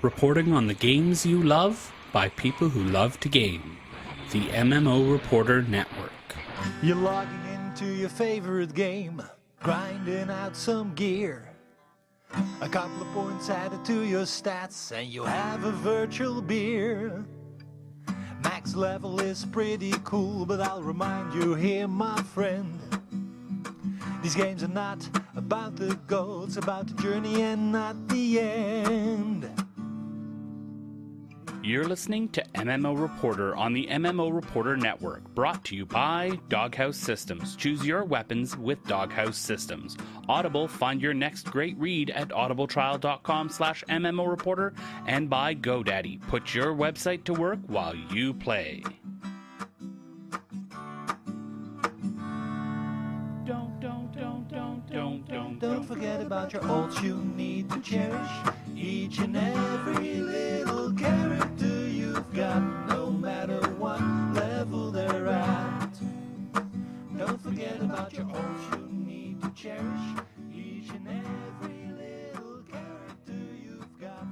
reporting on the games you love by people who love to game. The MMO Reporter Network. You're logging into your favorite game, grinding out some gear. A couple of points added to your stats, and you have a virtual beer. Max level is pretty cool, but I'll remind you here, my friend. These games are not about the goal, it's about the journey and not the end. You're listening to MMO Reporter on the MMO Reporter Network, brought to you by Doghouse Systems. Choose your weapons with Doghouse Systems. Audible, find your next great read at audibletrial.com/MMO Reporter, and by GoDaddy. Put your website to work while you play. Don't forget about your ults you need to cherish. Each and every little character you've got, no matter what level they're at. Don't forget about your ults you need to cherish. Each and every little character you've got.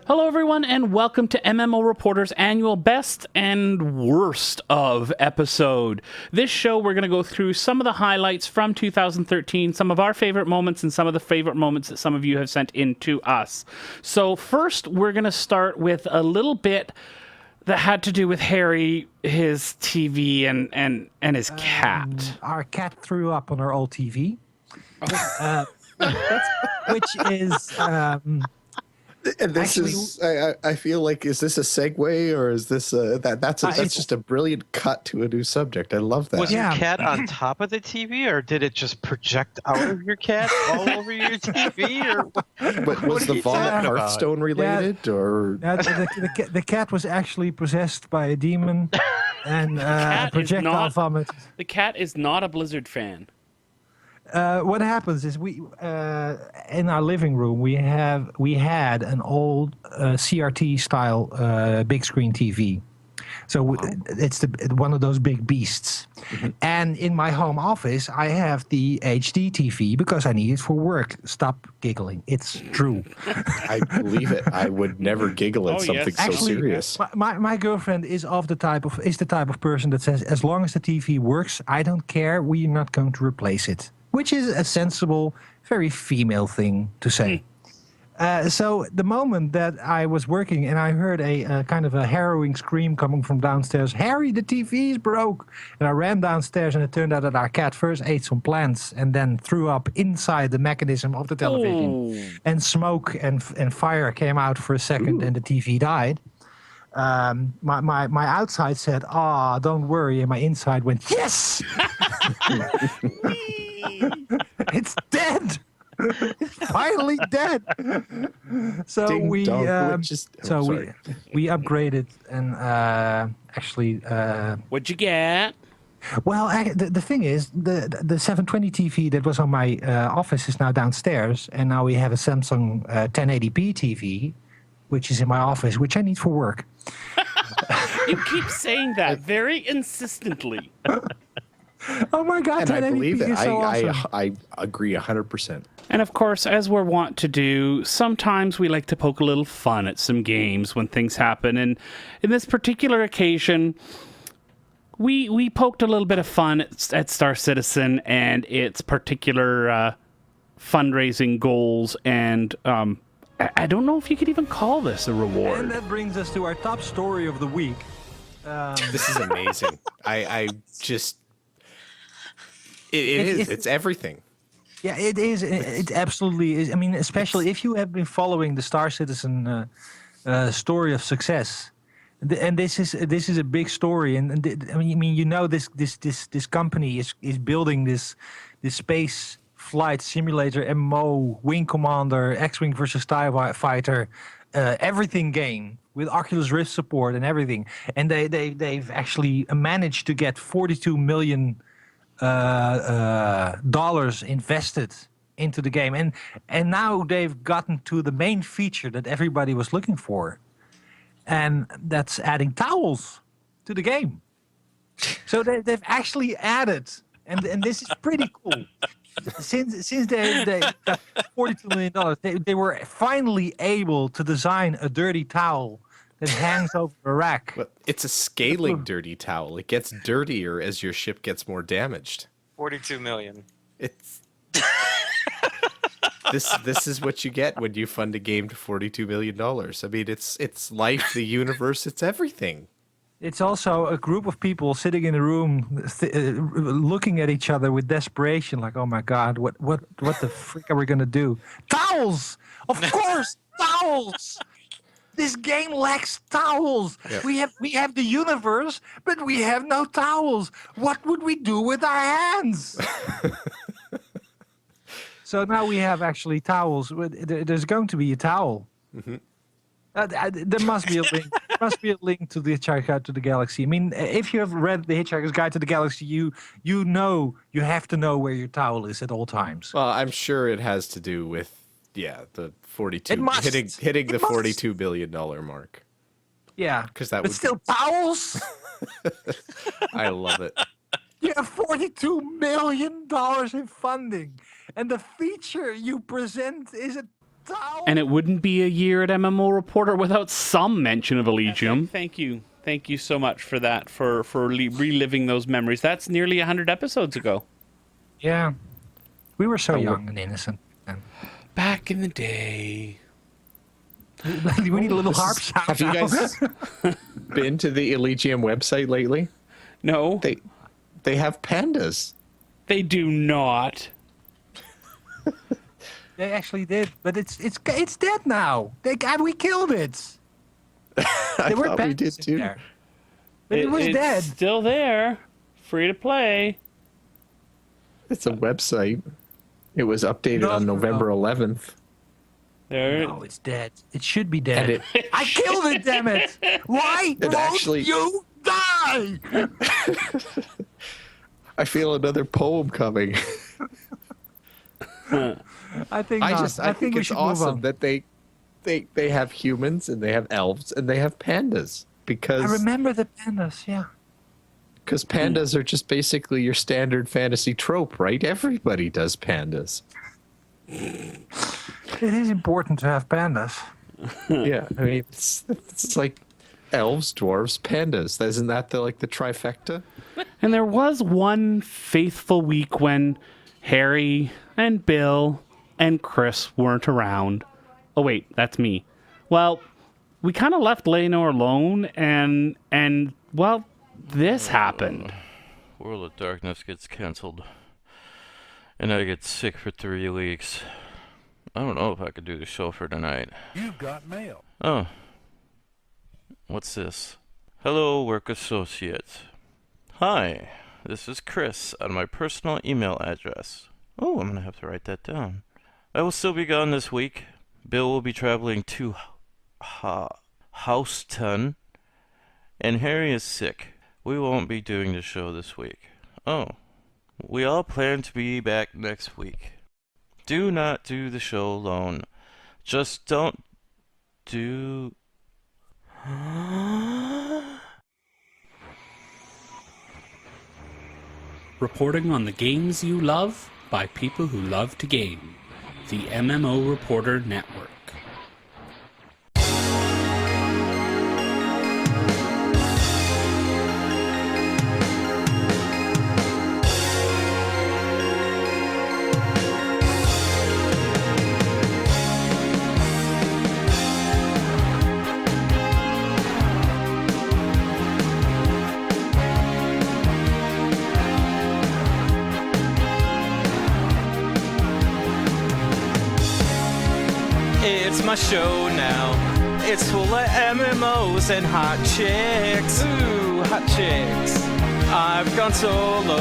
Hello everyone, and welcome to MMO Reporter's annual Best and Worst of episode. This show, we're going to go through some of the highlights from 2013, some of our favorite moments, and some of the favorite moments that some of you have sent in to us. So first, we're going to start with a little bit that had to do with Harry, his TV, and his cat. Our cat threw up on our old TV, which is... And this is, I feel like, is this a segue or is this that's just a brilliant cut to a new subject. I love that. Was your cat on top of the TV, or did it just project out of your cat all over your TV? Or but was the vomit Hearthstone related, or the cat was actually possessed by a demon and projectile vomit. The cat is not a Blizzard fan. What happens is we in our living room we had an old CRT style big screen TV, so it's one of those big beasts. Mm-hmm. And in my home office I have the HD TV because I need it for work. Stop giggling, it's true. I believe it. I would never giggle at something so serious. My girlfriend is the type of person that says, as long as the TV works, I don't care. We're not going to replace it. Which is a sensible, very female thing to say. So the moment that I was working and I heard a kind of a harrowing scream coming from downstairs, "Harry, the TV's broke!" And I ran downstairs, and it turned out that our cat first ate some plants and then threw up inside the mechanism of the television. Ooh. And smoke and fire came out for a second. Ooh. And the TV died. My outside said, "Ah, don't worry," and my inside went, "Yes!" It's dead. It's finally dead. So Ding we dong, we upgraded and actually. What'd you get? Well, the thing is, the 720 TV that was on my office is now downstairs, and now we have a Samsung 1080p TV, which is in my office, which I need for work. You keep saying that very insistently. Oh my God! And I believe it. Awesome. I agree 100%. And of course, as we're wont to do, sometimes we like to poke a little fun at some games when things happen. And in this particular occasion, we poked a little bit of fun at Star Citizen and its particular fundraising goals. And I don't know if you could even call this a reward. And that brings us to our top story of the week. This is amazing. I just... It's everything. Yeah, it is. It absolutely is. I mean, especially if you have been following the Star Citizen story of success, and this is a big story. And I mean, you know, this company is building this space flight simulator, MMO, Wing Commander, X-Wing versus TIE Fighter, everything game with Oculus Rift support and everything. And they've actually managed to get $42 million. Dollars invested into the game, and now they've gotten to the main feature that everybody was looking for, and that's adding towels to the game. So they've actually added, and this is pretty cool. since they got $42 million, they were finally able to design a dirty towel that hangs over a rack. But it's a scaling dirty towel. It gets dirtier as your ship gets more damaged. 42 million. It's this is what you get when you fund a game to $42 million. I mean, it's life, the universe, it's everything. It's also a group of people sitting in a room, looking at each other with desperation, like, "Oh my God, what the frick are we gonna do?" Towels, of course, towels. This game lacks towels. Yeah. We have the universe, but we have no towels. What would we do with our hands? So now we have actually towels. There's going to be a towel. Mm-hmm. There must be a link. There must be a link to the Hitchhiker's Guide to the Galaxy. I mean, if you have read the Hitchhiker's Guide to the Galaxy, you know you have to know where your towel is at all times. Well, I'm sure it has to do with the 42 hitting the $42 billion mark. Yeah, because that but would still towels. I love it. You have $42 million in funding, and the feature you present is a towel. And it wouldn't be a year at MMO Reporter without some mention of Elysium. Thank you so much for that, for reliving those memories. That's nearly 100 episodes ago. Yeah, we were so young and innocent. Back in the day. We need a little harp sound. Have you guys been to the Elysium website lately? No. They have pandas. They do not. They actually did, but it's dead now. We killed it. I thought we did too. There. But it was it's dead. Still there. Free to play. It's a website. It was updated on November 11th. No, it's dead. It should be dead. I killed it, damn it! Why won't you die? I feel another poem coming. I think I think it's awesome that they have humans and they have elves and they have pandas because I remember the pandas, yeah. Because pandas are just basically your standard fantasy trope, right? Everybody does pandas. It is important to have pandas. Yeah, I mean it's like elves, dwarves, pandas. Isn't that the trifecta? And there was one faithful week when Harry and Bill and Chris weren't around. Oh wait, that's me. Well, we kind of left Leno alone, and well, this happened. World of Darkness gets canceled, and I get sick for 3 weeks. I don't know if I could do the show for tonight. You've got mail. Oh. What's this? Hello, work associates. Hi, this is Chris on my personal email address. Oh, I'm going to have to write that down. I will still be gone this week. Bill will be traveling to Houston, and Harry is sick. We won't be doing the show this week. Oh, we all plan to be back next week. Do not do the show alone. Just don't do... Reporting on the games you love by people who love to game. The MMO Reporter Network. It's my show now. It's full of MMOs and hot chicks. Ooh, hot chicks. I've gone solo.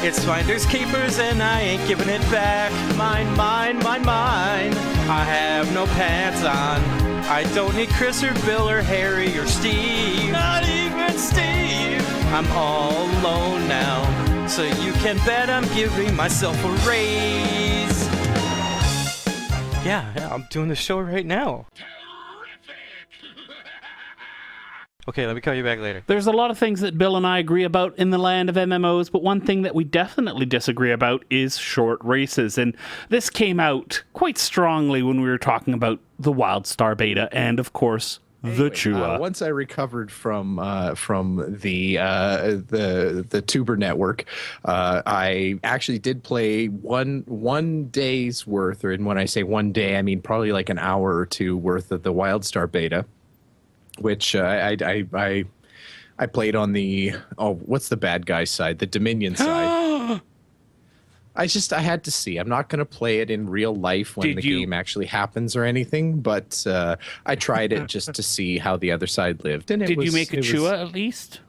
It's finders keepers and I ain't giving it back. Mine, mine, mine, mine. I have no pants on. I don't need Chris or Bill or Harry or Steve. Not even Steve. I'm all alone now. So you can bet I'm giving myself a raise. Yeah, I'm doing the show right now. Okay, let me call you back later. There's a lot of things that Bill and I agree about in the land of MMOs, but one thing that we definitely disagree about is short races. And this came out quite strongly when we were talking about the WildStar beta and, of course, the Chua. Once I recovered from the Tuber network, I actually did play one day's worth, or when I say 1 day, I mean probably like an hour or two worth of the WildStar beta, which I played on the what's the bad guy side, the Dominion side. I had to see. I'm not going to play it in real life when game actually happens or anything, but I tried it just to see how the other side lived. And Did you make a Chua at least?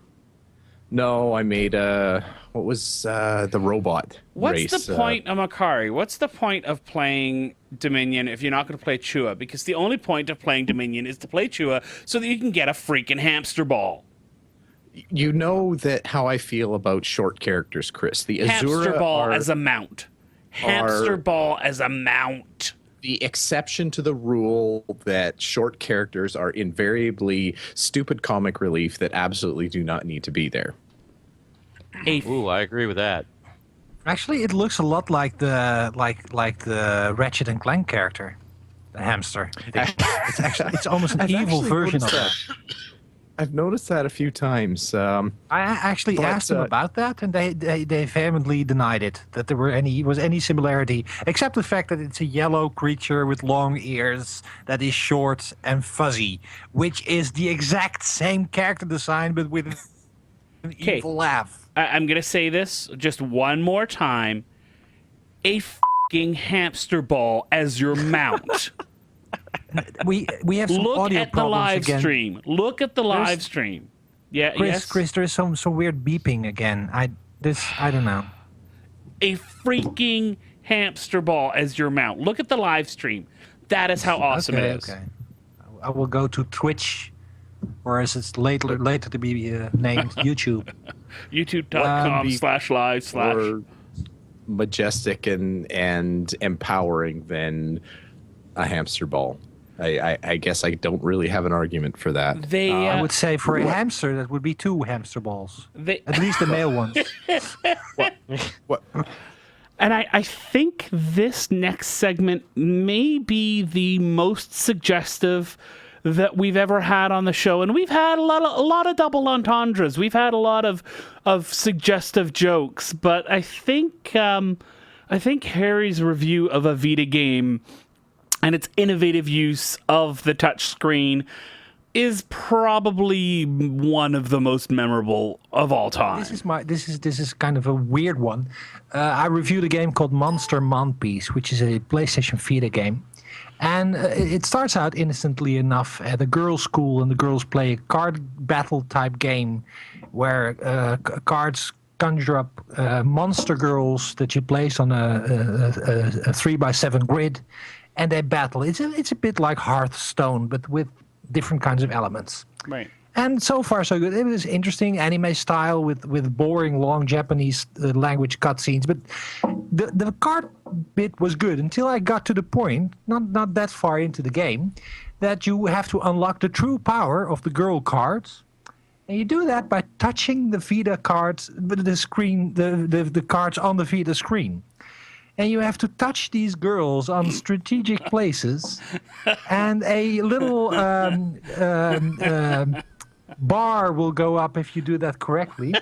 No, I made what was the robot race. What's the point of Makari? What's the point of playing Dominion if you're not going to play Chua? Because the only point of playing Dominion is to play Chua so that you can get a freaking hamster ball. You know that how I feel about short characters, Chris. The hamster Azura ball as a mount. Hamster ball as a mount. The exception to the rule that short characters are invariably stupid comic relief that absolutely do not need to be there. Ooh, I agree with that. Actually, it looks a lot like the Ratchet and Clank character, the hamster. It's almost an evil version of that. I've noticed that a few times. I actually asked them about that, and they vehemently denied it, that there was any similarity, except the fact that it's a yellow creature with long ears that is short and fuzzy, which is the exact same character design, but with an evil laugh. I'm going to say this just one more time. A f***ing hamster ball as your mount. We have some audio problems again. Look at the live stream. Yeah, Chris, there is some weird beeping again. I don't know. A freaking hamster ball as your mount. Look at the live stream. That is how awesome it is. Okay. I will go to Twitch, or as it's later to be named, YouTube. YouTube.com/live/ More majestic and empowering than a hamster ball. I guess I don't really have an argument for that. I would say for a hamster, that would be 2 hamster balls. At least the male ones. What? And I think this next segment may be the most suggestive that we've ever had on the show. And we've had a lot of double entendres. We've had a lot of suggestive jokes. But I think Harry's review of a Vita game and its innovative use of the touch screen is probably one of the most memorable of all time. This is kind of a weird one. I reviewed a game called Monster Monpiece, which is a PlayStation Vita game. And it starts out innocently enough at a girls' school, and the girls play a card battle type game where cards conjure up monster girls that you place on a 3x7 grid. And they battle. It's a bit like Hearthstone, but with different kinds of elements. Right. And so far, so good. It was interesting, anime style with boring, long Japanese language cutscenes. But the card bit was good until I got to the point, not that far into the game, that you have to unlock the true power of the girl cards. And you do that by touching the Vita cards, the screen, the cards on the Vita screen. And you have to touch these girls on strategic places, and a little bar will go up if you do that correctly.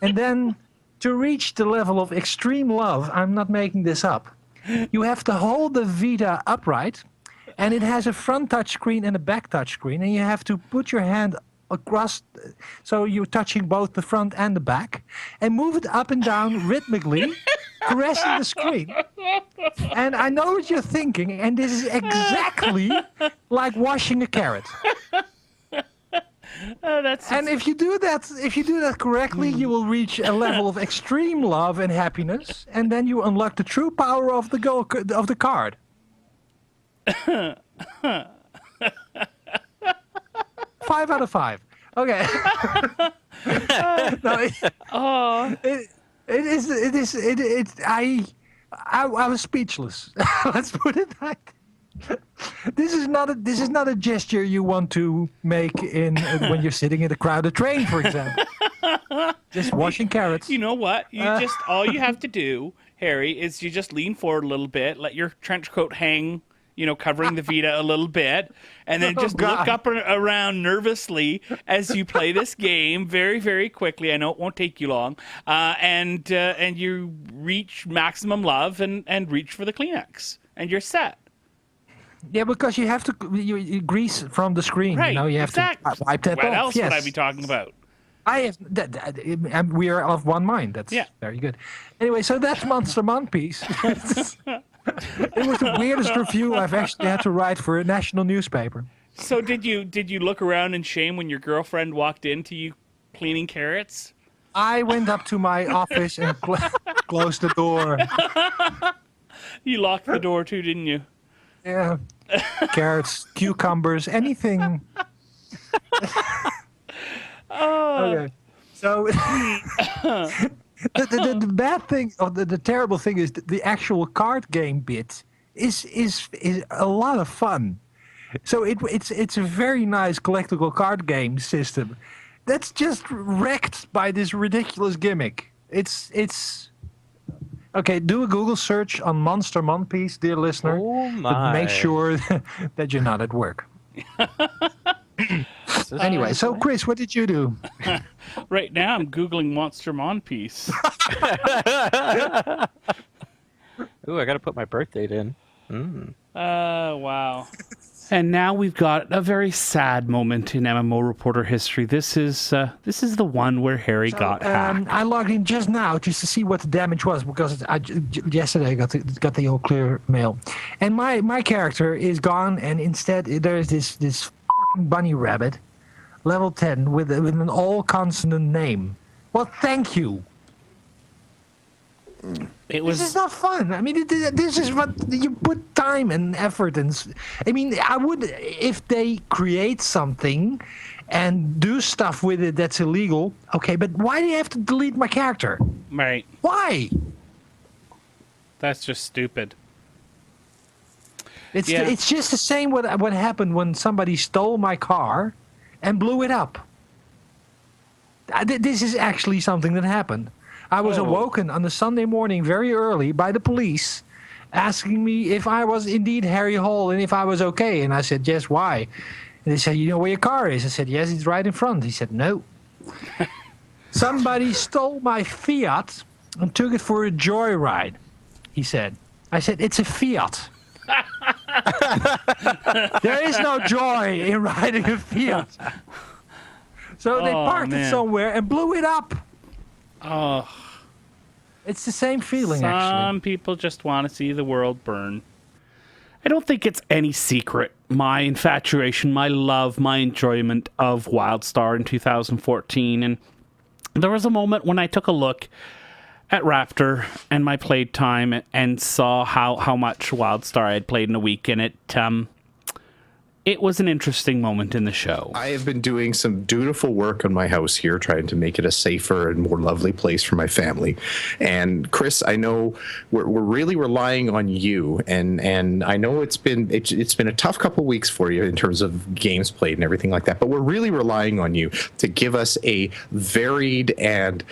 And then to reach the level of extreme love, I'm not making this up, you have to hold the Vita upright, and it has a front touch screen and a back touch screen, and you have to put your hand across, so you're touching both the front and the back, and move it up and down rhythmically, caressing the screen. And I know what you're thinking, and this is exactly like washing a carrot. And if you do that correctly, you will reach a level of extreme love and happiness, and then you unlock the true power of the card. 5 out of 5. Okay. I was speechless. Let's put it like. This is not a gesture you want to make in when you're sitting in a crowded train, for example. Just washing carrots. You know what? All you have to do, Harry, is you just lean forward a little bit, let your trench coat hang, covering the Vita a little bit, and then just look up and around nervously as you play this game very, very quickly. I know it won't take you long, and you reach maximum love and reach for the Kleenex, and you're set. Yeah, because you have to you grease from the screen. Right. You have to wipe that off. What else yes. would I be talking about? I have we are of one mind. That's very good. Anyway, so that's Monster Monpiece. It was the weirdest review I've actually had to write for a national newspaper. So did you look around in shame when your girlfriend walked into you cleaning carrots? I went up to my office and closed the door. You locked the door too, didn't you? Yeah. Carrots, cucumbers, anything. Okay. So the bad thing, or the terrible thing, is the actual card game bit is a lot of fun. So it's a very nice collectible card game system that's just wrecked by this ridiculous gimmick. It's okay. Do a Google search on Monster Monpiece, dear listener. Oh my! But make sure that you're not at work. Anyway, so Chris, what did you do? Right now, I'm Googling Monster Monpiece. Ooh, I got to put my birth date in. Wow. And now we've got a very sad moment in MMO Reporter history. This is the one where Harry got hacked. I logged in just now just to see what the damage was, because yesterday I got the all clear mail, and my character is gone, and instead there is this fucking bunny rabbit, level 10 with an all consonant name. Well, thank you. This is not fun. I mean, this is what you put time and effort and. I mean, I would, if they create something and do stuff with it that's illegal. Okay, but why do you have to delete my character? Right. Why? That's just stupid. It's just the same what happened when somebody stole my car and blew it up. This is actually something that happened. I was awoken on a Sunday morning very early by the police asking me if I was indeed Harry Hall and if I was okay. And I said, yes, why? And they said, you know where your car is? I said, yes, it's right in front. He said, no. Somebody stole my Fiat and took it for a joyride, he said. I said, it's a Fiat. There is no joy in riding a Fiat. So they parked it somewhere and blew it up. Oh. It's the same feeling, actually. Some people just want to see the world burn. I don't think it's any secret. My infatuation, my love, my enjoyment of WildStar in 2014. And there was a moment when I took a look at Raptor and my playtime and saw how much WildStar I had played in a week, and it was an interesting moment in the show. I have been doing some dutiful work on my house here, trying to make it a safer and more lovely place for my family. And Chris, I know we're really relying on you, and I know it's been a tough couple of weeks for you in terms of games played and everything like that. But we're really relying on you to give us a varied and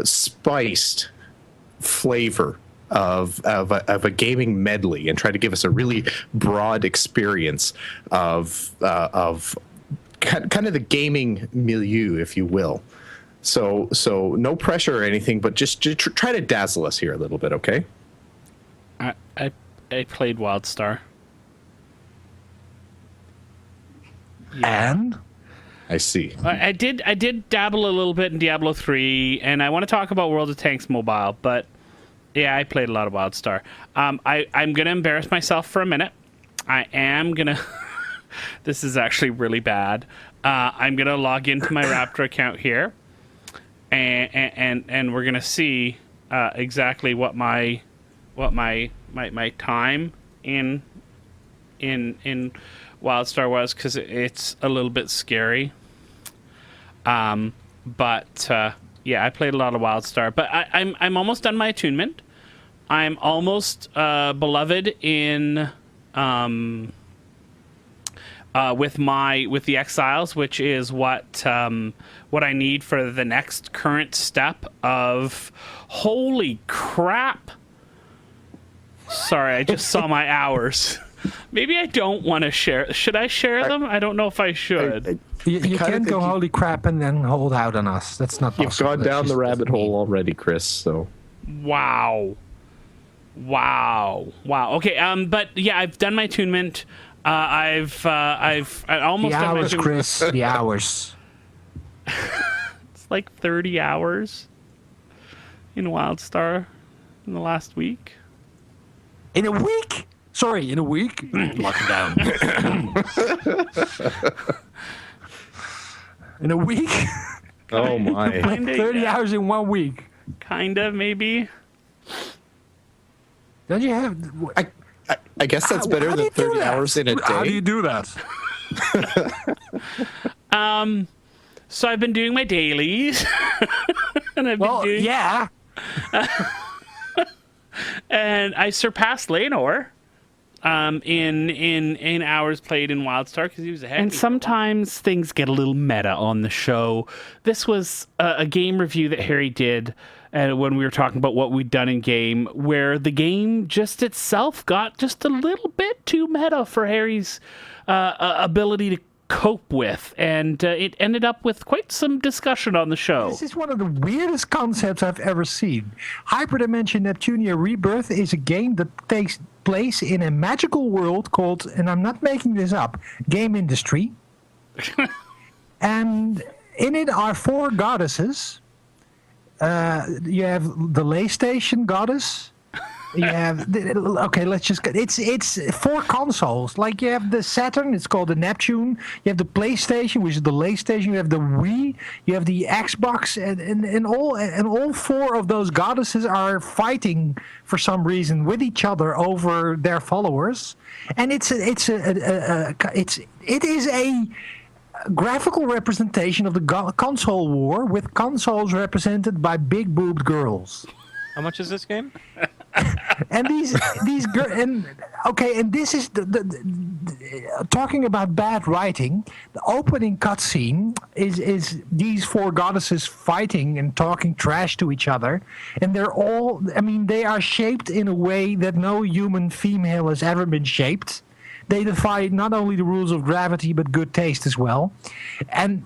spiced flavor of a gaming medley, and try to give us a really broad experience of kind of the gaming milieu, if you will. So no pressure or anything, but just try to dazzle us here a little bit, okay? I played WildStar. And I see. I did dabble a little bit in Diablo 3, and I want to talk about World of Tanks Mobile, but yeah, I played a lot of WildStar. I'm going to embarrass myself for a minute. I am going to... This is actually really bad. I'm going to log into my Raptor account here, and we're going to see exactly what my time in WildStar was, because it's a little bit scary. Yeah, I played a lot of WildStar, but I'm almost done my attunement. I'm almost beloved in with the Exiles, which is what I need for the next current step of. Holy crap! Sorry, I just saw my hours. Maybe I don't want to share. Should I share them? I don't know if I should. You can't go holy crap and then hold out on us. That's not possible. You've gone down the rabbit hole already, Chris. So. Wow. Okay. But yeah, I've done my attunement. I almost the done hours, my Chris. The hours. It's like 30 hours in WildStar in the last week. In a week? Sorry, in a week? Lock it down. In a week? Oh my! 30 hours in 1 week. Kinda, maybe. Don't you have? I guess that's better How do than you do 30 that? hours in a day. How do you do that? So I've been doing my dailies, and yeah. and I surpassed Lenore. In hours played in WildStar because he was ahead. And sometimes things get a little meta on the show. This was a game review that Harry did when we were talking about what we'd done in game, where the game just itself got just a little bit too meta for Harry's ability to cope with, and it ended up with quite some discussion on the show. This is one of the weirdest concepts I've ever seen. Hyperdimension Neptunia Rebirth is a game that takes place in a magical world called, and I'm not making this up, Game Industry. And in it are 4 goddesses. You have the Lay Station goddess. You have let's just go. It's 4 consoles. Like you have the Saturn, it's called the Neptune. You have the PlayStation, which is the Lay Station. You have the Wii. You have the Xbox, and all 4 of those goddesses are fighting for some reason with each other over their followers. And it is a graphical representation of the console war, with consoles represented by big boobed girls. How much is this game? And these and this is the talking about bad writing. The opening cutscene is these 4 goddesses fighting and talking trash to each other, and they are shaped in a way that no human female has ever been shaped. They defy not only the rules of gravity but good taste as well, and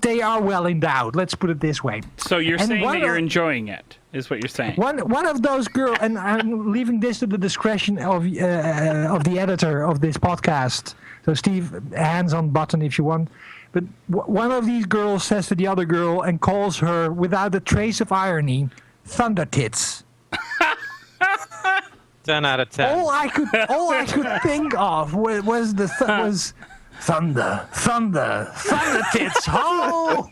they are well endowed. Let's put it this way. So you're saying that you're enjoying it, is what you're saying. One of those girls, and I'm leaving this to the discretion of the editor of this podcast. So Steve, hands on button if you want. But one of these girls says to the other girl and calls her, without a trace of irony, Thunder Tits. 10 out of 10. All I could think of was Thunder Tits, ho!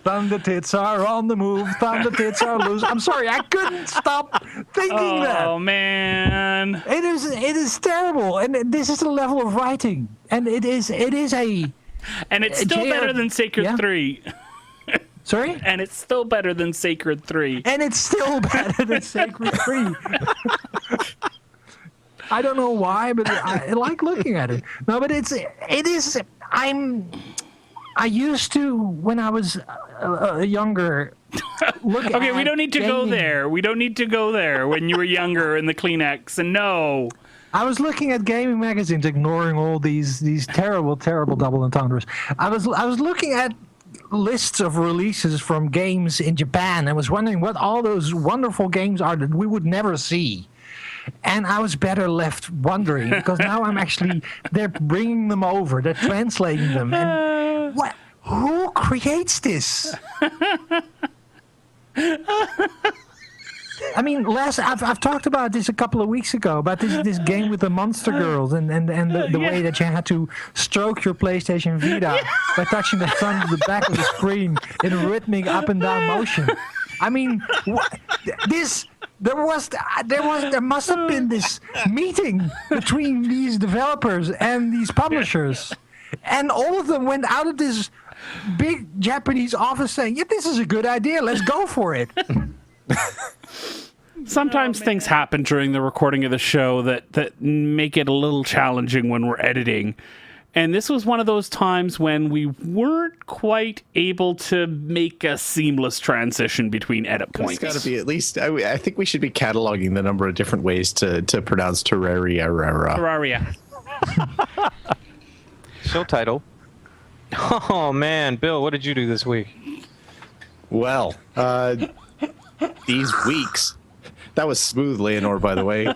Thunder Tits are on the move, Thunder Tits are loose. I'm sorry, I couldn't stop thinking that. Oh, man. It is terrible, and this is the level of writing, and it is a... And it's still better than Sacred 3. Sorry? And it's still better than Sacred 3. And it's still better than Sacred 3. I don't know why, but I like looking at it. No, but it is. I used to, when I was younger. Okay, we don't need to go there. We don't need to go there when you were younger in the Kleenex. And no. I was looking at gaming magazines, ignoring all these terrible double entendres. I was looking at lists of releases from games in Japan and was wondering what all those wonderful games are that we would never see. And I was better left wondering, because now they're bringing them over, they're translating them. And who creates this? I mean, I've talked about this a couple of weeks ago, about this game with the monster girls and the way that you had to stroke your PlayStation Vita by touching the front of the back of the screen in a rhythmic up and down motion. I mean, there must have been this meeting between these developers and these publishers, and all of them went out of this big Japanese office saying, "Yeah, this is a good idea. Let's go for it." Sometimes things happen during the recording of the show that make it a little challenging when we're editing. And this was one of those times when we weren't quite able to make a seamless transition between edit points. It's got to be at least, I think we should be cataloging the number of different ways to pronounce Terraria. Terraria. Show title. Oh, man. Bill, what did you do this week? Well, these weeks. That was smooth, Leonore, by the way.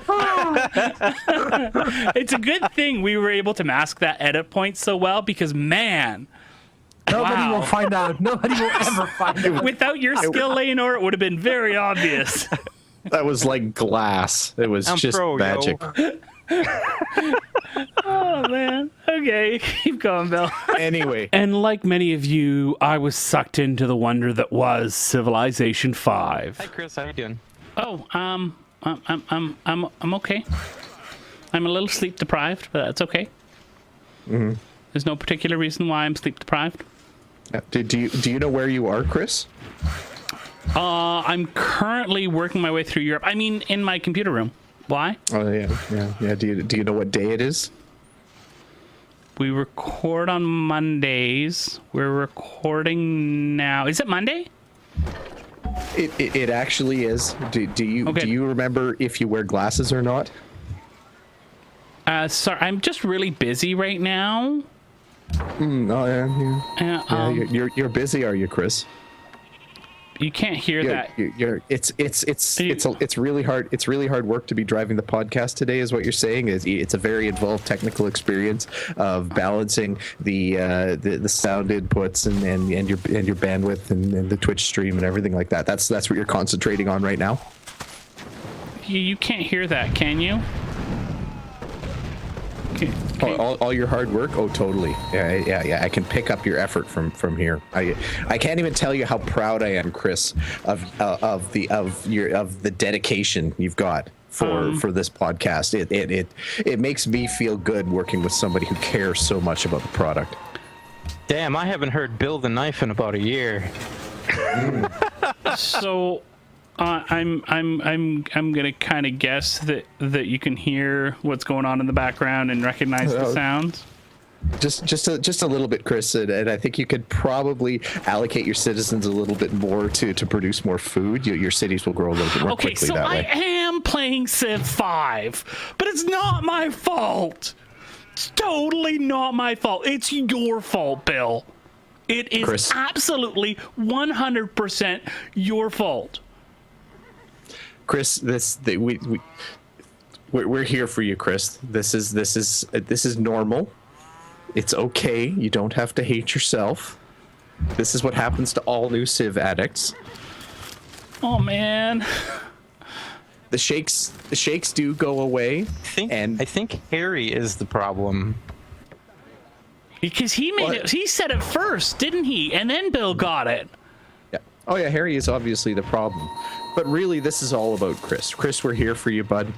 It's a good thing we were able to mask that edit point so well because, man. Nobody will find out. Nobody will ever find out. Without your skill, Leonore, it would have been very obvious. That was like glass. It was just magic. Oh, man. Okay, keep going, Bill. Anyway. And like many of you, I was sucked into the wonder that was Civilization 5. Hi, Chris. How you doing? Oh, I'm okay. I'm a little sleep deprived, but that's okay. Mm-hmm. There's no particular reason why I'm sleep deprived. Do you know where you are, Chris? I'm currently working my way through Europe. I mean, in my computer room. Why? Oh yeah. Do you know what day it is? We record on Mondays. We're recording now. Is it Monday? It actually is. Do you remember if you wear glasses or not? Sorry, I'm just really busy right now. Oh yeah. You're busy, are you, Chris? You can't hear that. It's really hard. It's really hard work to be driving the podcast today, is what you're saying. It's a very involved technical experience of balancing the sound inputs and your bandwidth and the Twitch stream and everything like that. That's what you're concentrating on right now. You can't hear that, can you? All your hard work? Oh, totally. Yeah. I can pick up your effort from here. I can't even tell you how proud I am, Chris, of the dedication you've got for this podcast. It makes me feel good working with somebody who cares so much about the product. Damn, I haven't heard Bill the Knife in about a year. So I'm gonna kind of guess that you can hear what's going on in the background and recognize the sounds. Just a little bit, Chris, and I think you could probably allocate your citizens a little bit more to produce more food. Your cities will grow a little bit more quickly that way. Okay, so I am playing Civ 5, but it's not my fault. It's totally not my fault. It's your fault, Bill. It is Chris. Absolutely 100% your fault. Chris, we're here for you, Chris. This is normal. It's okay. You don't have to hate yourself. This is what happens to all new Civ addicts. Oh man. The shakes do go away. I think Harry is the problem. Because he made it. He said it first, didn't he? And then Bill got it. Yeah. Oh yeah, Harry is obviously the problem. But really, this is all about Chris. Chris, we're here for you, bud.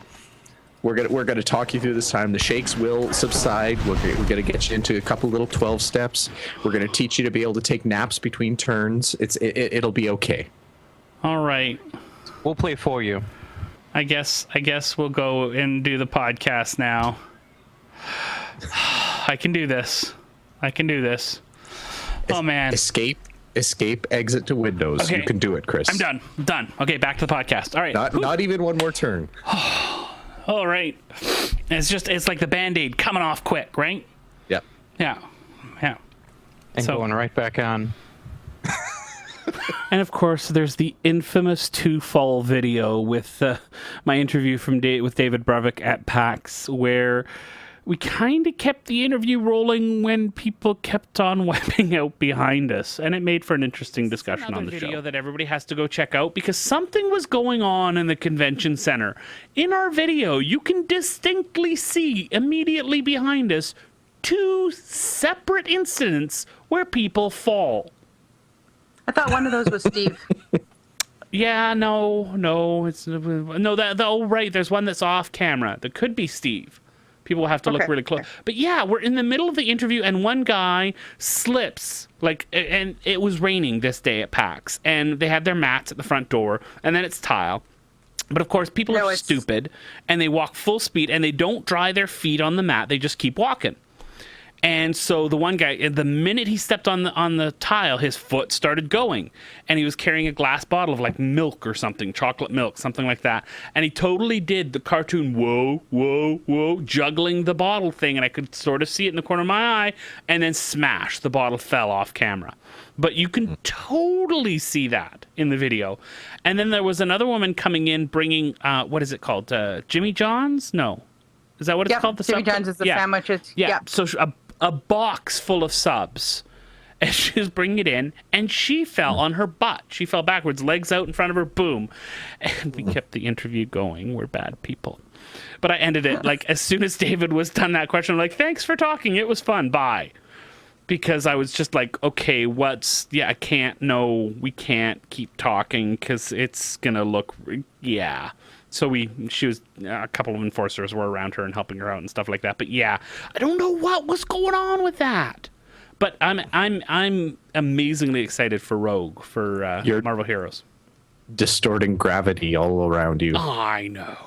We're gonna talk you through this time. The shakes will subside. We're gonna get you into a couple little 12 steps. We're gonna teach you to be able to take naps between turns. It'll be okay. All right. We'll play for you. I guess we'll go and do the podcast now. I can do this. Oh man. Escape, exit to Windows. Okay. You can do it, Chris. I'm done. Okay, back to the podcast. All right. Not even one more turn. All right. It's like the Band-Aid coming off quick, right? Yep. Yeah. And going right back on. And of course, there's the infamous two-fall video with my interview with David Brevik at PAX, where we kind of kept the interview rolling when people kept on wiping out behind us, and it made for an interesting discussion on the video that everybody has to go check out because something was going on in the convention center. In our video, you can distinctly see immediately behind us 2 separate incidents where people fall. I thought one of those was Steve. Yeah, no, right. There's one that's off camera. That could be Steve. People will have to look really close. But yeah, we're in the middle of the interview, and one guy slips. And it was raining this day at PAX, and they had their mats at the front door, and then it's tile. But of course, people No, are it's- stupid, and they walk full speed, and they don't dry their feet on the mat. They just keep walking. And so the one guy, the minute he stepped on the tile, his foot started going, and he was carrying a glass bottle of like milk or something, chocolate milk, something like that. And he totally did the cartoon, whoa, whoa, whoa, juggling the bottle thing, and I could sort of see it in the corner of my eye, and then smash, the bottle fell off camera. But you can totally see that in the video. And then there was another woman coming in bringing, what is it called? Jimmy John's? No. Is that what it's Yep, called? The Jimmy sub- John's is the yeah. sandwiches. Yeah. Yep. So a box full of subs, and she was bringing it in, and she fell on her butt. She fell backwards, legs out in front of her, boom. And we kept the interview going. We're bad people. But I ended it, like, as soon as David was done that question, I'm like, thanks for talking. It was fun. Bye. Because I was just like, okay, I can't, we can't keep talking because it's going to look, yeah. So a couple of enforcers were around her and helping her out and stuff like that. But yeah, I don't know what was going on with that. But I'm amazingly excited for Rogue, for Marvel Heroes. Distorting gravity all around you. I know.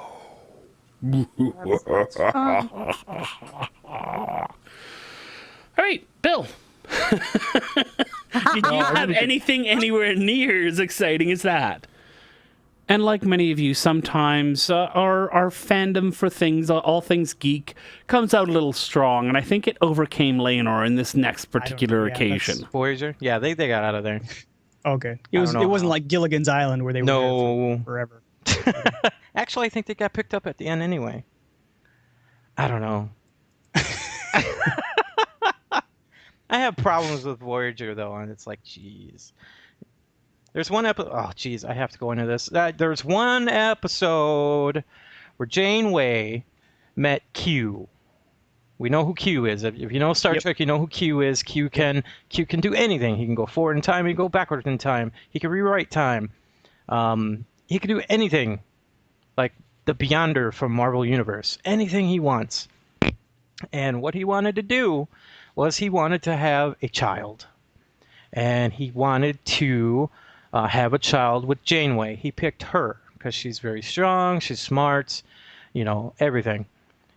All right, Bill. Did you have anything anywhere near as exciting as that? And like many of you, sometimes our fandom for things, all things geek, comes out a little strong, and I think it overcame Leonor in this next particular occasion. Voyager? Yeah, they got out of there. Okay. I don't know It wasn't how. like Gilligan's Island where they were there forever. Actually, I think they got picked up at the end anyway. I don't know. I have problems with Voyager, though, and it's like, jeez. There's one episode... Oh, jeez, I have to go into this. There's one episode where Janeway met Q. We know who Q is. If you know Star Trek, you know who Q is. Q can do anything. He can go forward in time. He can go backward in time. He can rewrite time. He can do anything, like the Beyonder from Marvel Universe. Anything he wants. And what he wanted to do was he wanted to have a child. And he wanted to have a child with Janeway. He picked her because she's very strong, she's smart, everything.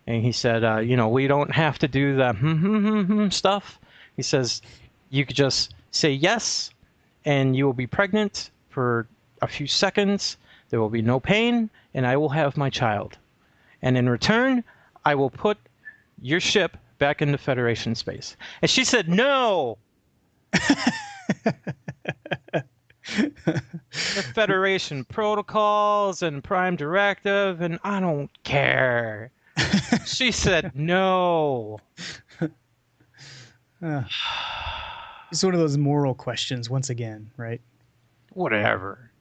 And he said, we don't have to do the stuff. He says, you could just say yes, and you will be pregnant for a few seconds. There will be no pain, and I will have my child. And in return, I will put your ship back into Federation space. And she said, no! The Federation protocols and Prime Directive, and I don't care. She said no. It's one of those moral questions once again, right? Whatever.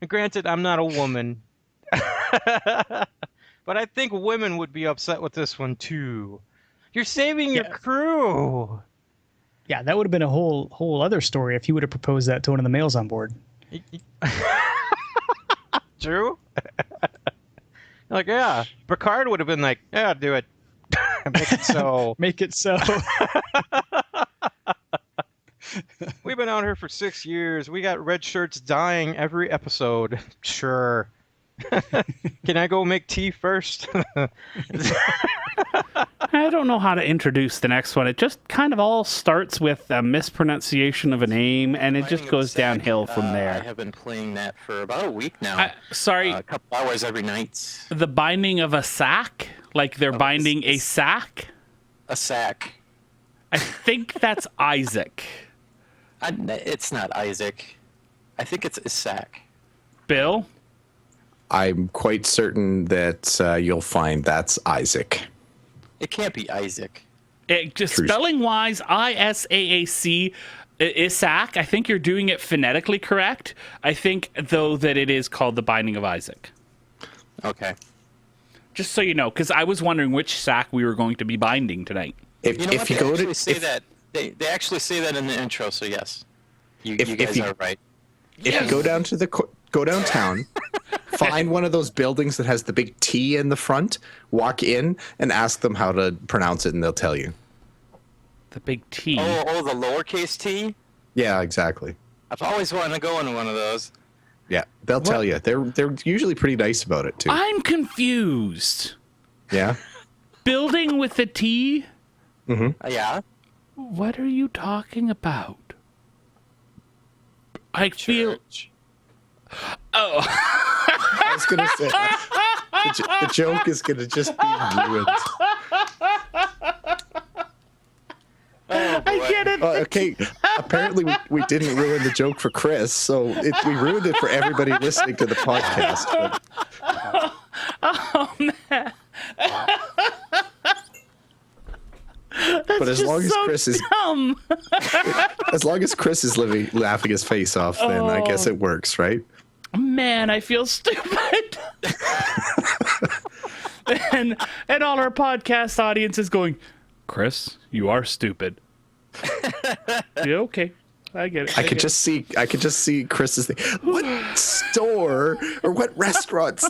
Granted, I'm not a woman. But I think women would be upset with this one too. You're saving your crew. Yeah, that would have been a whole other story if you would have proposed that to one of the males on board. True. Like, yeah, Picard would have been like, yeah, do it. Make it so. Make it so. We've been out here for 6 years. We got red shirts dying every episode. Sure. Can I go make tea first? I don't know how to introduce the next one. It just kind of all starts with a mispronunciation of a name, and it just goes downhill from I there. have been playing that for about a week now. Sorry, A couple hours every night. the binding of a sack? Like they're binding a sack? A sack. I think that's Isaac. It's not Isaac. I think it's Isaac. Bill? I'm quite certain that you'll find that's Isaac. It can't be Isaac. Spelling wise, ISAAC, Isaac. I think you're doing it phonetically correct. I think, though, that it is called the Binding of Isaac. Okay. Just so you know, because I was wondering which sack we were going to be binding tonight. They actually say that in the intro, so yes. You guys are right. If you go down to go downtown, find one of those buildings that has the big T in the front, walk in and ask them how to pronounce it, and they'll tell you. The big T. Oh, the lowercase t? Yeah, exactly. I've always wanted to go into one of those. Yeah, they'll tell you. They're usually pretty nice about it too. I'm confused. Yeah. Building with a T? Yeah. What are you talking about? I feel. Oh. I was gonna say the joke is gonna just be ruined. I get it. Okay, apparently we didn't ruin the joke for Chris, so we ruined it for everybody listening to the podcast. But... Oh man. But as long as Chris is dumb. as long as Chris is laughing his face off, then I guess it works, right? Man, I feel stupid. and all our podcast audience is going, Chris, you are stupid. Yeah, okay. I get it. I could just see Chris's thing. What store or what restaurants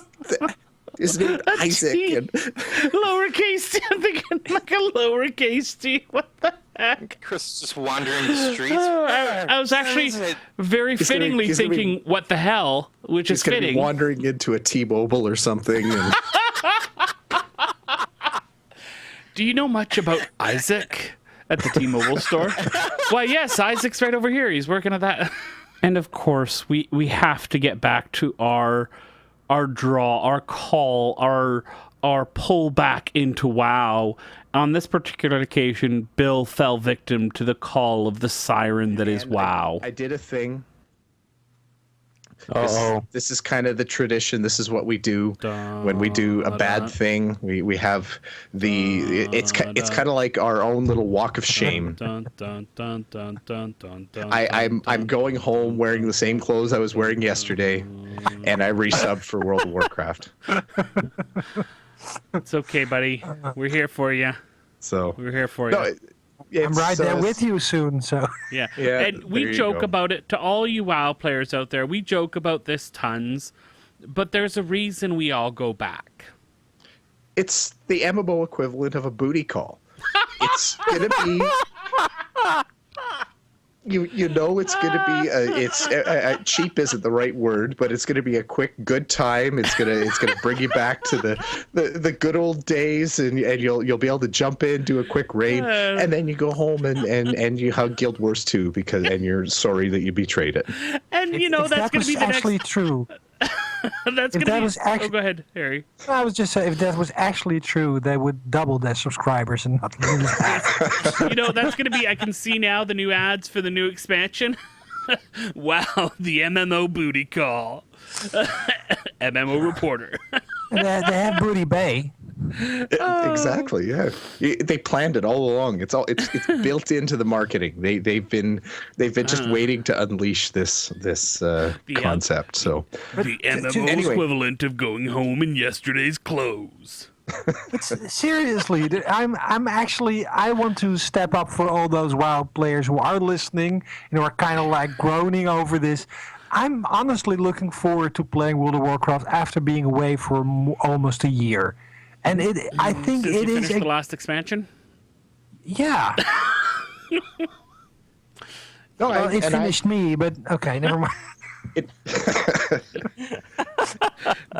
is named Isaac? And... Lowercase T. I'm thinking like a lowercase T. What the heck? Chris is just wandering the streets. I was actually very fittingly thinking, what the hell? Which is fitting. Be wandering into a T-Mobile or something. And... Do you know much about Isaac at the T-Mobile store? Why, yes, Isaac's right over here. He's working at that. And of course, we have to get back to our draw, our call, our pull back into WoW. On this particular occasion, Bill fell victim to the call of the siren that is WoW. I did a thing. Uh-oh. This is kind of the tradition. This is what we do when we do a bad thing. We have it's kind of like our own little walk of shame. I'm going home wearing the same clothes I was wearing yesterday, and I resubbed for World of Warcraft. It's okay, buddy. We're here for you. So we're here for you. I'm right there with you soon. So yeah. And we joke about it to all you WoW players out there. We joke about this tons, but there's a reason we all go back. It's the MMO equivalent of a booty call. It's gonna be. You know it's going to be cheap isn't the right word, but it's going to be a quick good time. It's going to bring you back to the good old days, and you'll be able to jump in, do a quick raid, and then you go home and you hug Guild Wars 2 and you're sorry that you betrayed it. And that's going to be the actually true. That's going to be. Oh, go ahead, Harry. I was just saying, if that was actually true, they would double their subscribers and not lose half. That's going to be. I can see now the new ads for the new expansion. Wow, the MMO booty call. MMO Reporter. They have Booty Bay. Exactly. Yeah, they planned it all along. It's built into the marketing. They've been just waiting to unleash this concept. So the MMO equivalent of going home in yesterday's clothes. Seriously, I want to step up for all those WoW players who are listening and who are kind of like groaning over this. I'm honestly looking forward to playing World of Warcraft after being away for almost a year. And I think it is the last expansion. Yeah. It finished me, but okay, never mind.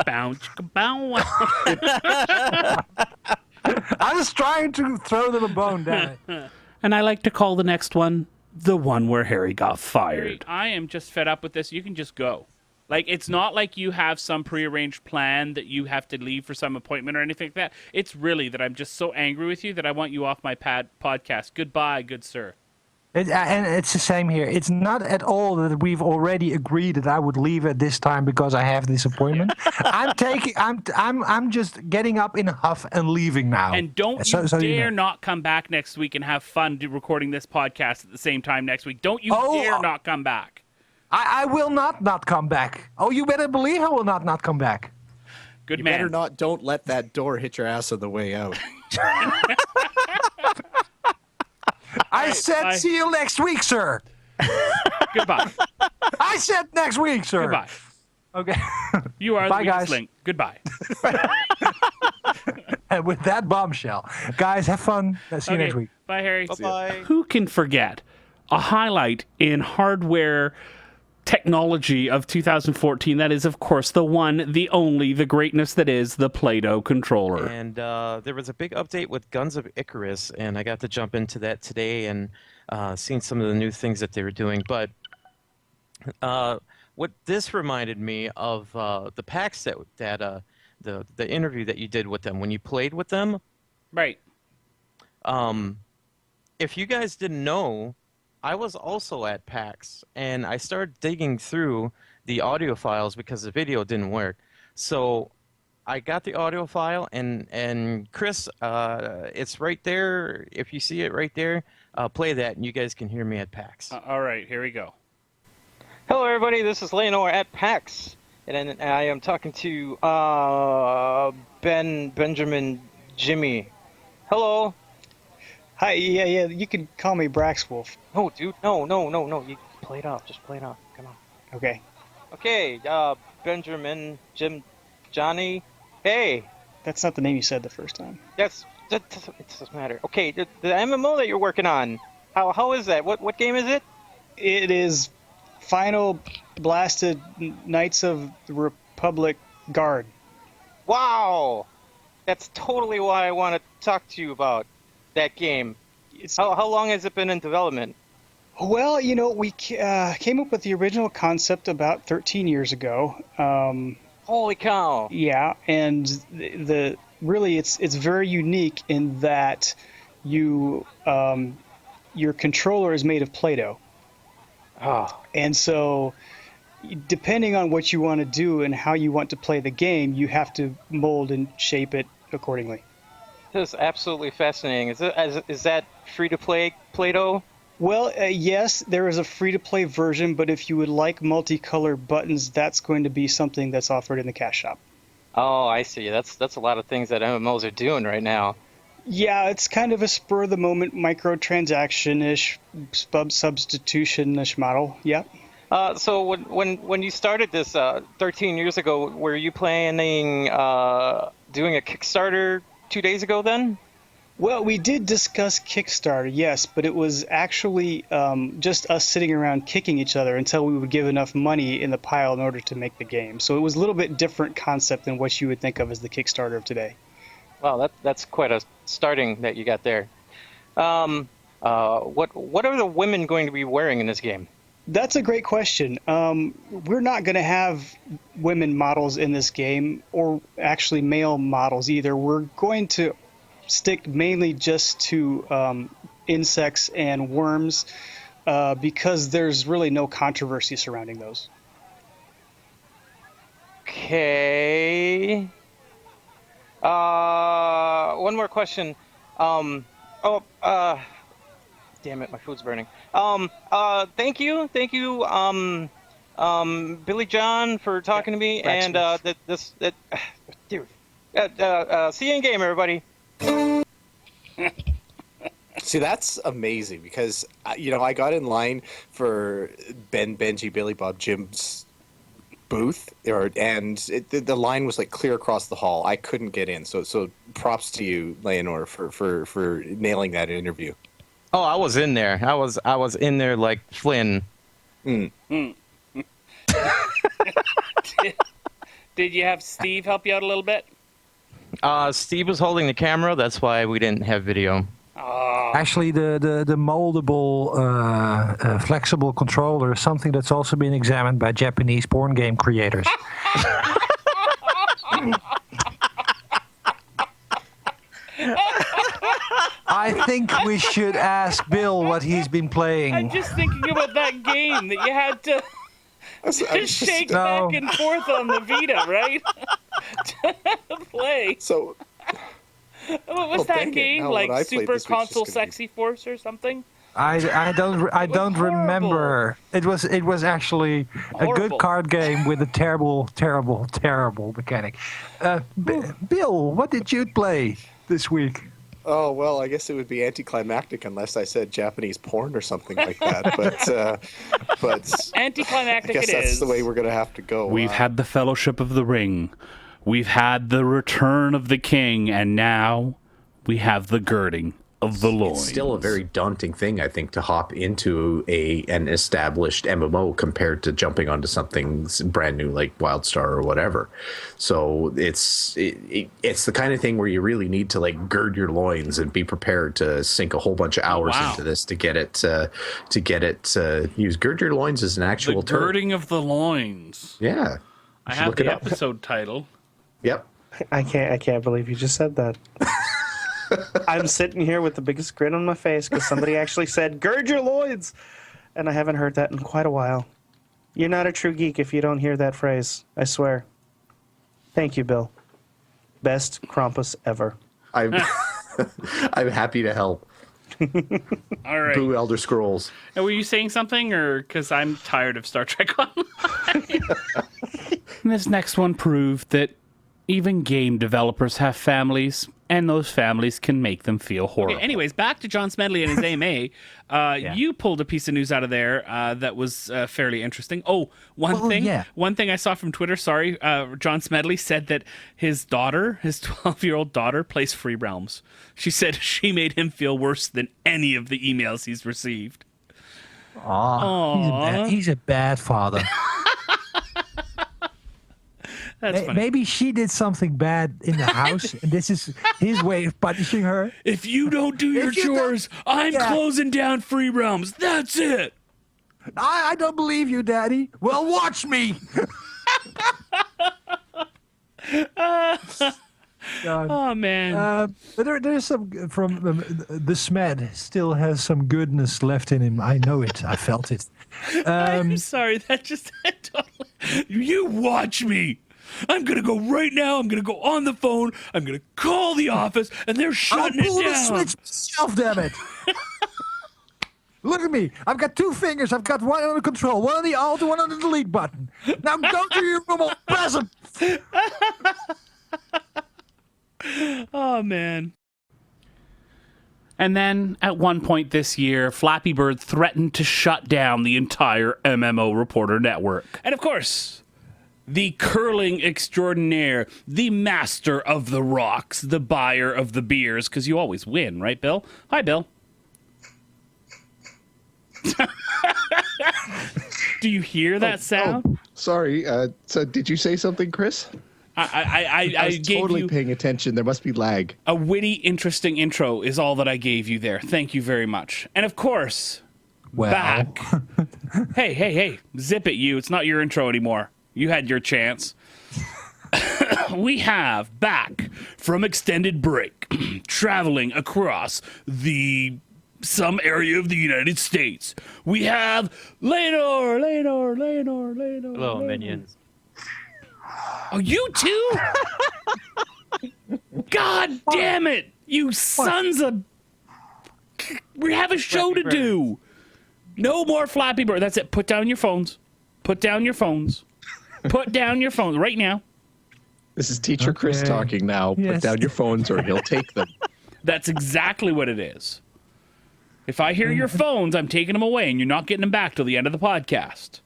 Bounce, bow. I was trying to throw them a bone, damn it. And I like to call the next one the one where Harry got fired. Harry, I am just fed up with this. You can just go. Like, it's not like you have some prearranged plan that you have to leave for some appointment or anything like that. It's really that I'm just so angry with you that I want you off my podcast. Goodbye, good sir. And it's the same here. It's not at all that we've already agreed that I would leave at this time because I have this appointment. I'm just getting up in a huff and leaving now. And don't dare not come back next week and have fun recording this podcast at the same time next week. Don't you dare not come back. I will not come back. Oh, you better believe I will not come back. Good man. You better don't let that door hit your ass on the way out. I said see you next week, sir. Goodbye. I said next week, sir. Goodbye. Okay. You are Bye, the guys. link. Goodbye. And with that bombshell, guys, have fun. See you next week. Bye, Harry. Bye-bye. Who can forget a highlight in hardware technology of 2014. That is, of course, the one, the only, the greatness that is the Play-Doh controller. And there was a big update with Guns of Icarus, and I got to jump into that today and seen some of the new things that they were doing. But what this reminded me of the PAX the interview that you did with them when you played with them. Right. If you guys didn't know, I was also at PAX, and I started digging through the audio files because the video didn't work. So I got the audio file, and Chris, it's right there. If you see it right there, play that, and you guys can hear me at PAX. All right, here we go. Hello, everybody. This is Leonor at PAX, and I am talking to Benjamin Jimmy. Hello. Hi, yeah, you can call me Braxwolf. No, dude, no. You play it off. Just play it off. Come on. Okay. Okay, Benjamin, Jim, Johnny. Hey. That's not the name you said the first time. It doesn't matter. Okay, the MMO that you're working on. How is that? What game is it? It is Final Blasted Knights of the Republic Guard. Wow. That's totally what I want to talk to you about. That game. How long has it been in development? Well, we came up with the original concept about 13 years ago. Holy cow! Yeah, and the really it's very unique in that your controller is made of Play-Doh. Oh. And so, depending on what you want to do and how you want to play the game, you have to mold and shape it accordingly. This is absolutely fascinating. Is that free-to-play Play-Doh? Well, yes, there is a free-to-play version, but if you would like multicolored buttons, that's going to be something that's offered in the cash shop. Oh, I see. That's a lot of things that MMOs are doing right now. Yeah, it's kind of a spur-of-the-moment microtransaction-ish, substitution-ish model. Yeah. So when you started this 13 years ago, were you planning doing a Kickstarter 2 days ago then? Well, we did discuss Kickstarter, yes, but it was actually just us sitting around kicking each other until we would give enough money in the pile in order to make the game. So it was a little bit different concept than what you would think of as the Kickstarter of today. Wow, that's quite a starting that you got there. What are the women going to be wearing in this game? That's a great question. We're not going to have women models in this game, or actually male models either. We're going to stick mainly just to insects and worms because there's really no controversy surrounding those. Okay. One more question. Damn it, my food's burning. Thank you, Billy John, for talking to me, and dude, see you in game, everybody. See, that's amazing because I got in line for Benji, Billy Bob, Jim's booth, and the line was like clear across the hall. I couldn't get in, so props to you, Leonor, for nailing that interview. Oh, I was in there. I was in there like Flynn. Did you have Steve help you out a little bit? Steve was holding the camera. That's why we didn't have video. Actually, the moldable, flexible controller is something that's also been examined by Japanese porn game creators. I think we should ask Bill what he's been playing. I'm just thinking about that game that you had to shake back and forth on the Vita, right? To play. So, what was that game? Like Super Console Sexy Force or something? I don't remember. It was actually a good card game with a terrible mechanic. Bill, what did you play this week? Oh, well, I guess it would be anticlimactic unless I said Japanese porn or something like that. But anticlimactic I guess that's the way we're going to have to go. We've had the Fellowship of the Ring. We've had the Return of the King. And now we have the girding of the loins. It's still a very daunting thing, I think, to hop into an established MMO compared to jumping onto something brand new like WildStar or whatever. So it's the kind of thing where you really need to like gird your loins and be prepared to sink a whole bunch of hours into this to get it use. Gird your loins as an actual term. Girding of the loins. Yeah, I have the episode title. Yep. I can't believe you just said that. I'm sitting here with the biggest grin on my face because somebody actually said, gird your loins! And I haven't heard that in quite a while. You're not a true geek if you don't hear that phrase. I swear. Thank you, Bill. Best Krampus ever. I'm happy to help. All right. Boo Elder Scrolls. Now, were you saying something, or because I'm tired of Star Trek Online? This next one proved that even game developers have families, and those families can make them feel horrible. Okay, anyways, back to John Smedley and his AMA. You pulled a piece of news out of there that was fairly interesting. Oh, one thing I saw from Twitter, John Smedley said that his daughter, his 12-year-old daughter, plays Free Realms. She said she made him feel worse than any of the emails he's received. He's a bad father. That's funny. Maybe she did something bad in the house, and this is his way of punishing her. If you don't do your chores, I'm closing down Free Realms. That's it. I don't believe you, Daddy. Well, watch me. Oh, man. There's some from the Smed still has some goodness left in him. I know it. I felt it. I'm sorry. That just totally. You watch me. I'm going to go right now. I'm going to go on the phone. I'm going to call the office, and they're shutting it down. I'll pull the switch myself, damn it. Look at me. I've got two fingers. I've got one on the control, one on the alt, one on the delete button. Now go to your room, old present. Oh, man. And then, at one point this year, Flappy Bird threatened to shut down the entire MMO Reporter network. And of course, the curling extraordinaire, the master of the rocks, the buyer of the beers, because you always win, right, Bill? Hi, Bill. Do you hear that sound? Oh, sorry. So did you say something, Chris? I was gave totally you paying attention. There must be lag. A witty, interesting intro is all that I gave you there. Thank you very much. And of course, back. Hey, zip it, you. It's not your intro anymore. You had your chance. We have back from extended break, traveling across some area of the United States. We have Lenore. Hello, minions. Oh, you too? God damn it! You sons of... We have a show to do. No more Flappy Bird. That's it. Put down your phones. Put down your phones. Put down your phones right now. This is Teacher Chris talking now. Yes. Put down your phones or he'll take them. That's exactly what it is. If I hear your phones, I'm taking them away, and you're not getting them back till the end of the podcast.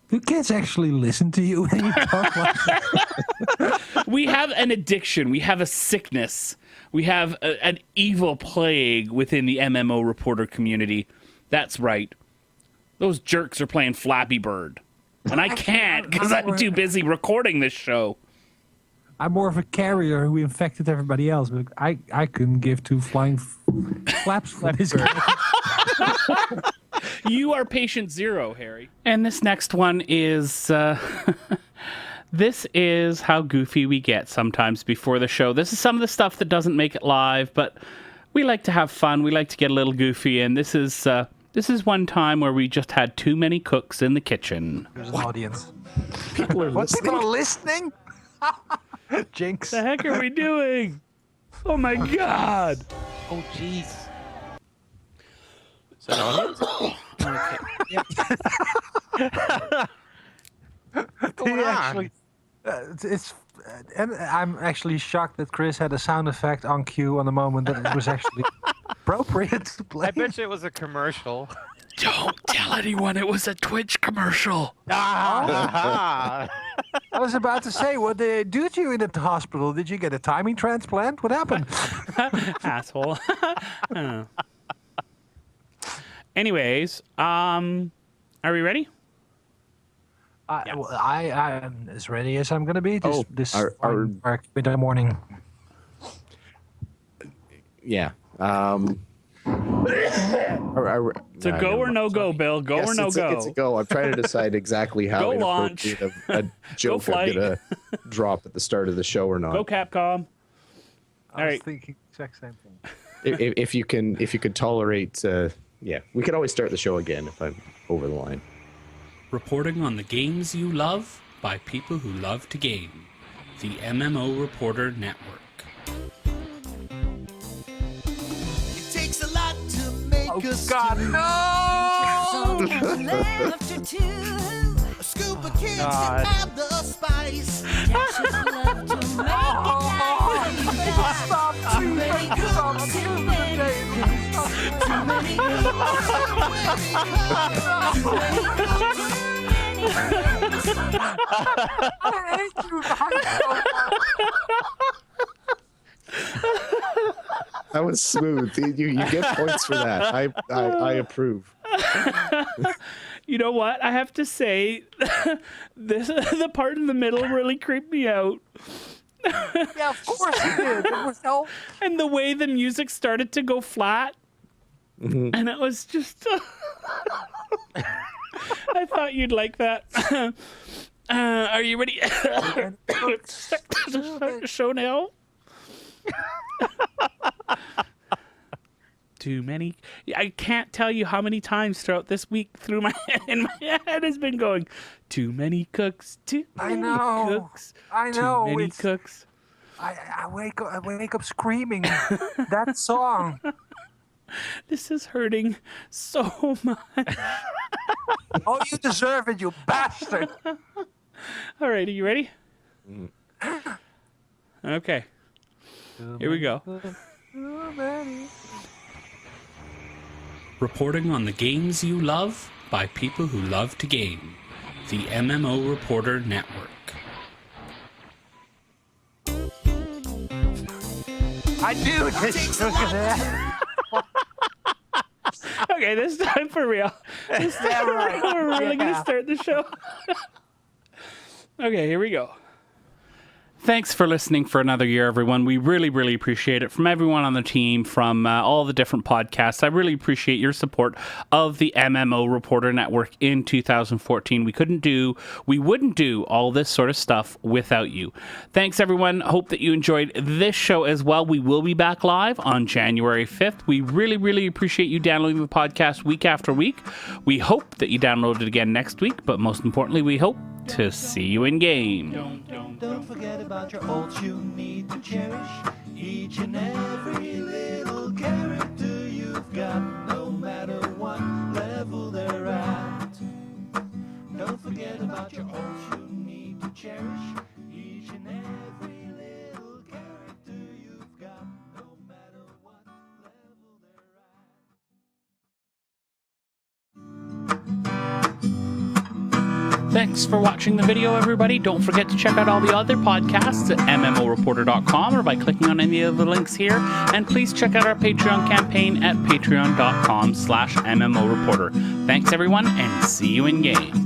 Do kids actually listen to you when you talk like that? We have an addiction. We have a sickness. We have an evil plague within the MMO Reporter community. That's right. Those jerks are playing Flappy Bird. And I can't because I'm too busy recording this show. I'm more of a carrier who infected everybody else, but I couldn't give two flying flaps for this guy. You are patient zero, Harry. And this next one is... this is how goofy we get sometimes before the show. This is some of the stuff that doesn't make it live, but we like to have fun. We like to get a little goofy, and this is one time where we just had too many cooks in the kitchen. There's an audience. People are listening. People are listening? Jinx. The heck are we doing? Oh my god. Oh jeez. He actually, and I'm actually shocked that Chris had a sound effect on cue on the moment that it was actually appropriate to play. I bet you it was a commercial. Don't tell anyone it was a Twitch commercial. I was about to say, what did they do to you in the hospital? Did you get a timing transplant? What happened? Asshole. Anyways, are we ready? I am as ready as I'm going to be this our midday morning. Yeah. So go or no go, Bill. Go or no go. It's a go. I'm trying to decide exactly how Go launch. a joke I'm gonna drop at the start of the show or not. Go Capcom. I was thinking the exact same thing. If you could tolerate, we could always start the show again if I'm over the line. Reporting on the games you love by people who love to game. The MMO Reporter Network. It takes a lot to make us God, no! A scoop of kids can have the spice. Stop That was smooth. You get points for that. I approve. You know what? I have to say, the part in the middle really creeped me out. Yeah, of course you did. It was and the way the music started to go flat, and it was just. I thought you'd like that. Are you ready? Start the show now. Too many. I can't tell you how many times throughout this week through my head has been going. Too many cooks. Too many cooks. I know. Too many cooks. I wake up screaming that song. This is hurting so much. Oh, you deserve it, you bastard. All right, are you ready? Okay. Here we go. Reporting on the games you love by people who love to game. The MMO Reporter Network. I do. Okay, this time for real. This time we're really going to start the show. Okay, here we go. Thanks for listening for another year, everyone. We really, really appreciate it. From everyone on the team, from all the different podcasts, I really appreciate your support of the MMO Reporter Network in 2014. We wouldn't do all this sort of stuff without you. Thanks, everyone. Hope that you enjoyed this show as well. We will be back live on January 5th. We really, really appreciate you downloading the podcast week after week. We hope that you download it again next week, but most importantly, we hope to see you in game. Don't forget about your ults you need to cherish. Each and every little character you've got, no matter what level they're at. Don't forget about your ults you need to cherish. Each and every little character you've got, no matter what level they're at. Thanks for watching the video, everybody. Don't forget to check out all the other podcasts at MMOReporter.com or by clicking on any of the links here. And please check out our Patreon campaign at patreon.com/MMOReporter. Thanks, everyone, and see you in game.